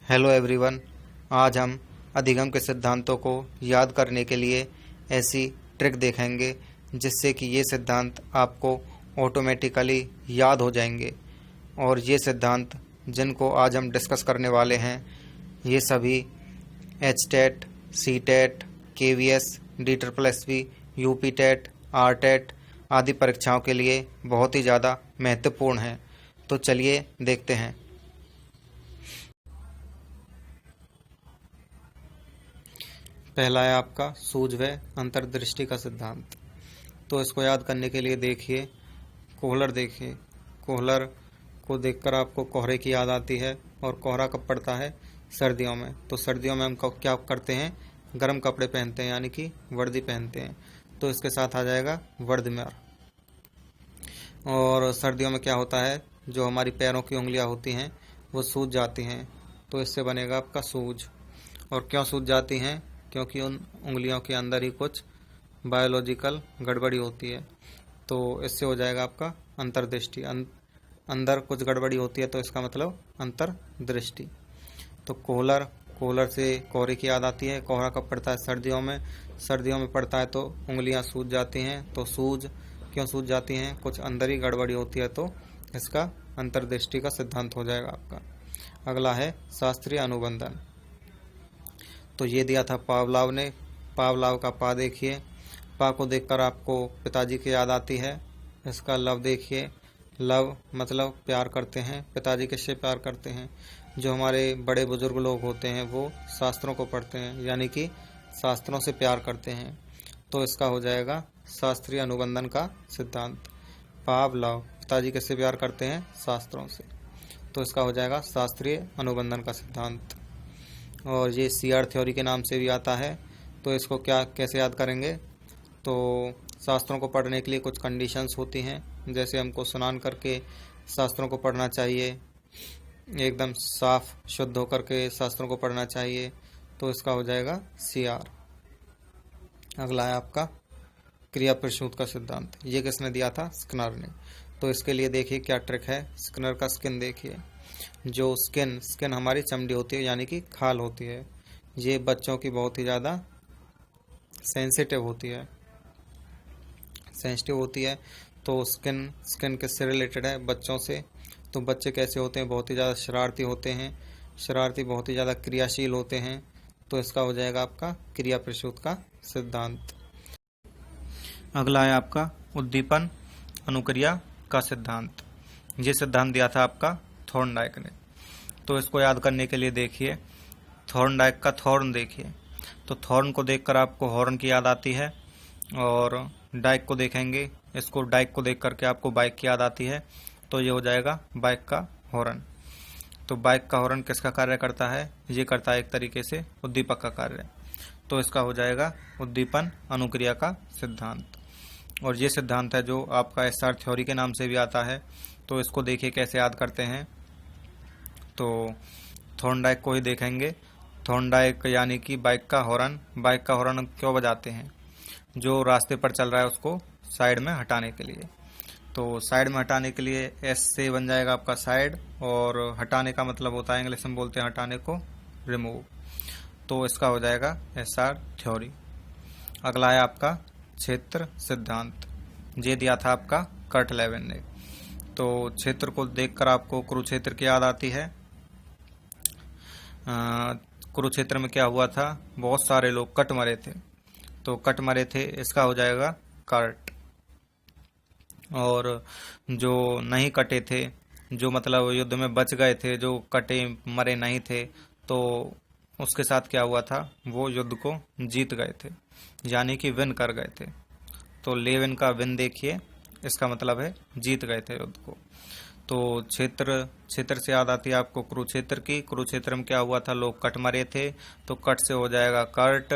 Hello everyone. आज हम अधिगम के सिद्धांतों को याद करने के लिए ऐसी ट्रिक देखेंगे जिससे कि ये सिद्धांत आपको ऑटोमेटिकली याद हो जाएंगे। और ये सिद्धांत जिनको आज हम डिस्कस करने वाले हैं ये सभी HTET, CTET, KVS, DSSB, UPTET, RTET आदि परीक्षाओं के लिए बहुत ही ज़्यादा महत्वपूर्ण हैं। तो चलिए देखते हैं। पहला है आपका सूझ व अंतर्दृष्टि का सिद्धांत। तो इसको याद करने के लिए देखिए, कोहलर देखिए। कोहलर को देखकर आपको कोहरे की याद आती है। और कोहरा कब पड़ता है? सर्दियों में। तो सर्दियों में हम क्या करते हैं? गर्म कपड़े पहनते हैं, यानी कि वर्दी पहनते हैं। तो इसके साथ आ जाएगा वर्दमर। और सर्दियों में क्या होता है, जो हमारी पैरों की उंगलियां होती हैं वो सूज जाती हैं। तो इससे बनेगा आपका सूज। और क्यों सूज जाती हैं? क्योंकि उन उंगलियों के अंदर ही कुछ बायोलॉजिकल गड़बड़ी होती है। तो इससे हो जाएगा आपका अंतर्दृष्टि। अंदर कुछ गड़बड़ी होती है तो इसका मतलब अंतर्दृष्टि। तो कोहलर से कोहरे की याद आती है। कोहरा कब पड़ता है? सर्दियों में। सर्दियों में पड़ता है तो उंगलियां सूज जाती हैं। तो सूज क्यों सूज जाती हैं? कुछ अंदर ही गड़बड़ी होती है। तो इसका अंतर्दृष्टि का सिद्धांत हो जाएगा आपका। अगला है शास्त्रीय अनुबंधन। तो ये दिया था पावलाव ने। पावलाव का पा देखिए। पा को देखकर आपको पिताजी की याद आती है। इसका लव देखिए। लव मतलब प्यार करते हैं। पिताजी किससे प्यार करते हैं? जो हमारे बड़े बुजुर्ग लोग होते हैं वो शास्त्रों को पढ़ते हैं, यानी कि शास्त्रों से प्यार करते हैं। तो इसका हो जाएगा शास्त्रीय अनुबंधन का सिद्धांत। पावलाव पिताजी किससे प्यार करते हैं? शास्त्रों से। तो इसका हो जाएगा शास्त्रीय अनुबंधन का सिद्धांत। और ये CR थ्योरी के नाम से भी आता है। तो इसको कैसे याद करेंगे? तो शास्त्रों को पढ़ने के लिए कुछ कंडीशंस होती हैं, जैसे हमको स्नान करके शास्त्रों को पढ़ना चाहिए, एकदम साफ शुद्ध होकर के शास्त्रों को पढ़ना चाहिए। तो इसका हो जाएगा CR। अगला है आपका क्रिया प्रसूत का सिद्धांत। ये किसने दिया था? स्किनर ने। तो इसके लिए देखिए क्या ट्रिक है। स्किनर का स्किन देखिए। जो स्किन हमारी चमड़ी होती है, यानी कि खाल होती है, ये बच्चों की बहुत ही ज़्यादा सेंसिटिव होती है। तो स्किन किससे रिलेटेड है? बच्चों से। तो बच्चे कैसे होते हैं? बहुत ही ज़्यादा शरारती होते हैं। शरारती बहुत ही ज़्यादा क्रियाशील होते हैं। तो इसका हो जाएगा आपका क्रिया प्रसूत का सिद्धांत। अगला है आपका उद्दीपन अनुक्रिया का सिद्धांत। ये सिद्धांत दिया था आपका थॉर्नडाइक ने। तो इसको याद करने के लिए देखिए, थॉर्नडाइक का थॉर्न देखिए। तो थॉर्न को देखकर आपको हॉर्न की याद आती है। और डाइक को देखेंगे, इसको डाइक को देख करके आपको बाइक की याद आती है। तो ये हो जाएगा बाइक का हॉर्न। तो बाइक का हॉर्न किसका कार्य करता है? ये करता है एक तरीके से उद्दीपक का कार्य। तो इसका हो जाएगा उद्दीपन अनुक्रिया का सिद्धांत। और ये सिद्धांत है जो आपका SR थ्योरी के नाम से भी आता है। तो इसको देखिए कैसे याद करते हैं। तो थॉर्नडाइक को ही देखेंगे। थॉर्नडाइक यानी कि बाइक का हॉर्न क्यों बजाते हैं? जो रास्ते पर चल रहा है उसको साइड में हटाने के लिए। तो साइड में हटाने के लिए S से बन जाएगा आपका साइड, और हटाने का मतलब होता है, इंग्लिश में बोलते हैं हटाने को, रिमूव। तो इसका हो जाएगा SR थ्योरी। अगला है आपका क्षेत्र सिद्धांत। ये दिया था आपका कर्ट लेविन ने। तो क्षेत्र को देखकर आपको कुरुक्षेत्र की याद आती है। कुरुक्षेत्र में क्या हुआ था? बहुत सारे लोग कट मरे थे। तो कट मरे थे, इसका हो जाएगा कर्ट। और जो नहीं कटे थे, जो मतलब युद्ध में बच गए थे, जो कटे मरे नहीं थे, तो उसके साथ क्या हुआ था? वो युद्ध को जीत गए थे, यानी कि विन कर गए थे। तो लेविन का विन देखिए, इसका मतलब है जीत गए थे युद्ध को। तो क्षेत्र से याद आती है आपको कुरुक्षेत्र की। कुरुक्षेत्र में क्या हुआ था? लोग कट मरे थे। तो कट से हो जाएगा कर्ट।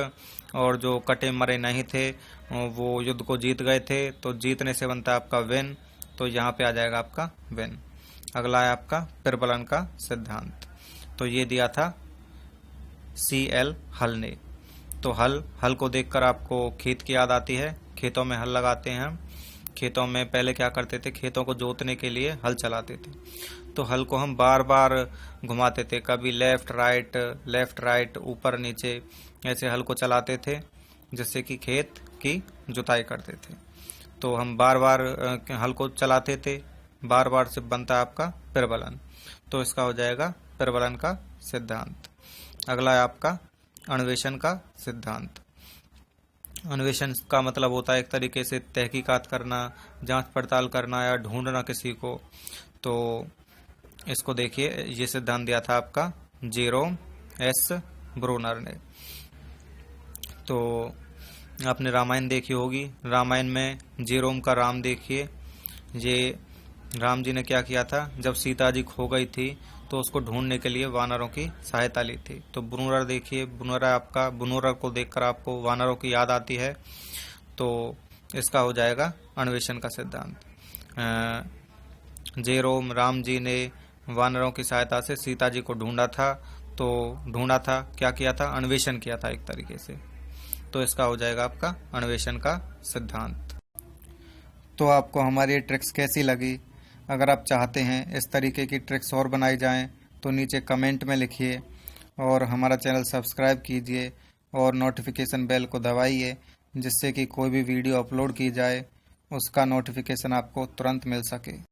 और जो कटे मरे नहीं थे वो युद्ध को जीत गए थे। तो जीतने से बनता है आपका विन। तो यहाँ पे आ जाएगा आपका विन। अगला है आपका प्रबलन का सिद्धांत। तो ये दिया था CL हल ने। तो हल को देखकर आपको खेत की याद आती है। खेतों में हल लगाते हैं हम। खेतों में पहले क्या करते थे, खेतों को जोतने के लिए हल चलाते थे, तो हल को हम बार बार घुमाते थे, कभी लेफ्ट राइट ऊपर नीचे, ऐसे हल को चलाते थे जिससे कि खेत की जुताई करते थे। तो हम बार बार हल को चलाते थे, बार बार से बनता है आपका प्रबलन। तो इसका हो जाएगा प्रबलन का सिद्धांत। अगला है आपका अन्वेषण का सिद्धांत। अन्वेषण का मतलब होता है एक तरीके से तहकीकात करना, जांच पड़ताल करना या ढूंढना किसी को। तो इसको देखिए, ये सिद्धांत दिया था आपका जेरोम एस ब्रूनर ने। तो आपने रामायण देखी होगी, रामायण में जेरोम का राम देखिए, ये राम जी ने क्या किया था, जब सीता जी खो गई थी तो उसको ढूंढने के लिए वानरों की सहायता ली थी। तो ब्रूनर देखिए, ब्रूनर को देखकर आपको वानरों की याद आती है, तो इसका हो जाएगा अन्वेषण का सिद्धांत। जेरोम राम जी ने वानरों की सहायता से सीता जी को ढूंढा था, क्या किया था, अन्वेषण किया था एक तरीके से। तो इसका हो जाएगा आपका अन्वेषण का सिद्धांत। तो आपको हमारी ट्रिक्स कैसी लगी? अगर आप चाहते हैं इस तरीके की ट्रिक्स और बनाई जाएं तो नीचे कमेंट में लिखिए और हमारा चैनल सब्सक्राइब कीजिए और नोटिफिकेशन बेल को दबाइए, जिससे कि कोई भी वीडियो अपलोड की जाए उसका नोटिफिकेशन आपको तुरंत मिल सके।